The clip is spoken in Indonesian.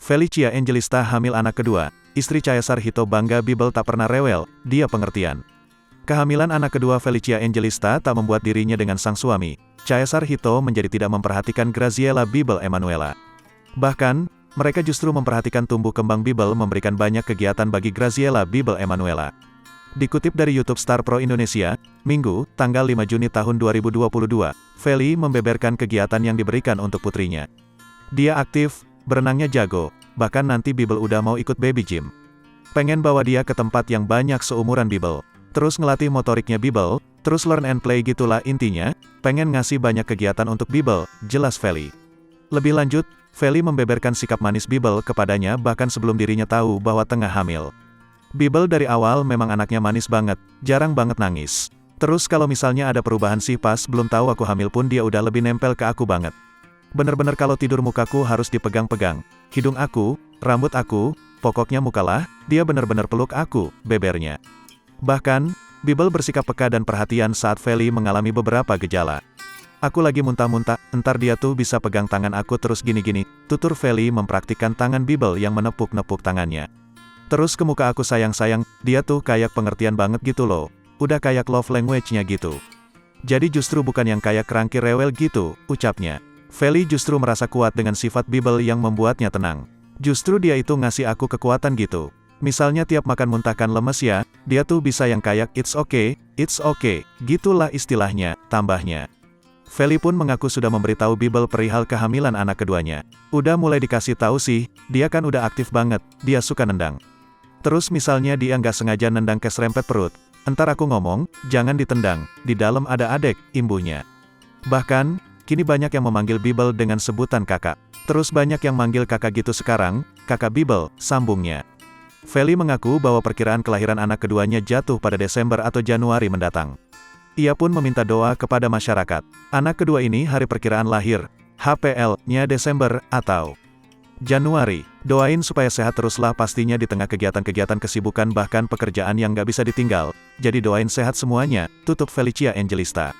Felicia Angelista hamil anak kedua. Istri Caesar Hito bangga Bibel tak pernah rewel, dia pengertian. Kehamilan anak kedua Felicia Angelista tak membuat dirinya dengan sang suami, Caesar Hito menjadi tidak memperhatikan Graziella Bibel Emanuela. Bahkan, mereka justru memperhatikan tumbuh kembang Bibel memberikan banyak kegiatan bagi Graziella Bibel Emanuela. Dikutip dari YouTube Star Pro Indonesia, Minggu, tanggal 5 Juni tahun 2022, Feli membeberkan kegiatan yang diberikan untuk putrinya. Dia aktif, berenangnya jago, bahkan nanti Bibel udah mau ikut baby gym. Pengen bawa dia ke tempat yang banyak seumuran Bibel. Terus ngelatih motoriknya Bibel, terus learn and play gitulah intinya, pengen ngasih banyak kegiatan untuk Bibel, jelas Feli. Lebih lanjut, Feli membeberkan sikap manis Bibel kepadanya bahkan sebelum dirinya tahu bahwa tengah hamil. Bibel dari awal memang anaknya manis banget, jarang banget nangis. Terus kalau misalnya ada perubahan sih pas belum tahu aku hamil pun dia udah lebih nempel ke aku banget. Bener-bener kalau tidur mukaku harus dipegang-pegang, hidung aku, rambut aku, pokoknya mukalah, dia bener-bener peluk aku, bebernya. Bahkan, Bibel bersikap peka dan perhatian saat Feli mengalami beberapa gejala. Aku lagi muntah-muntah, entar dia tuh bisa pegang tangan aku terus gini-gini, tutur Feli mempraktikkan tangan Bibel yang menepuk-nepuk tangannya. Terus ke muka aku sayang-sayang, dia tuh kayak pengertian banget gitu loh, udah kayak love language-nya gitu. Jadi justru bukan yang kayak kerangki rewel gitu, ucapnya. Feli justru merasa kuat dengan sifat Bibel yang membuatnya tenang. Justru dia itu ngasih aku kekuatan gitu. Misalnya tiap makan muntahkan lemes ya, dia tuh bisa yang kayak it's okay, gitulah istilahnya, tambahnya. Feli pun mengaku sudah memberitahu Bibel perihal kehamilan anak keduanya. Udah mulai dikasih tahu sih, dia kan udah aktif banget, dia suka nendang. Terus misalnya dia nggak sengaja nendang ke serempet perut, entar aku ngomong, jangan ditendang, di dalam ada adek, imbuhnya. Bahkan, kini banyak yang memanggil Bibel dengan sebutan kakak. Terus banyak yang manggil kakak gitu sekarang, kakak Bibel, sambungnya. Feli mengaku bahwa perkiraan kelahiran anak keduanya jatuh pada Desember atau Januari mendatang. Ia pun meminta doa kepada masyarakat. Anak kedua ini hari perkiraan lahir, HPL-nya Desember atau Januari. Doain supaya sehat teruslah pastinya di tengah kegiatan-kegiatan kesibukan bahkan pekerjaan yang nggak bisa ditinggal. Jadi doain sehat semuanya, tutup Felicia Angelista.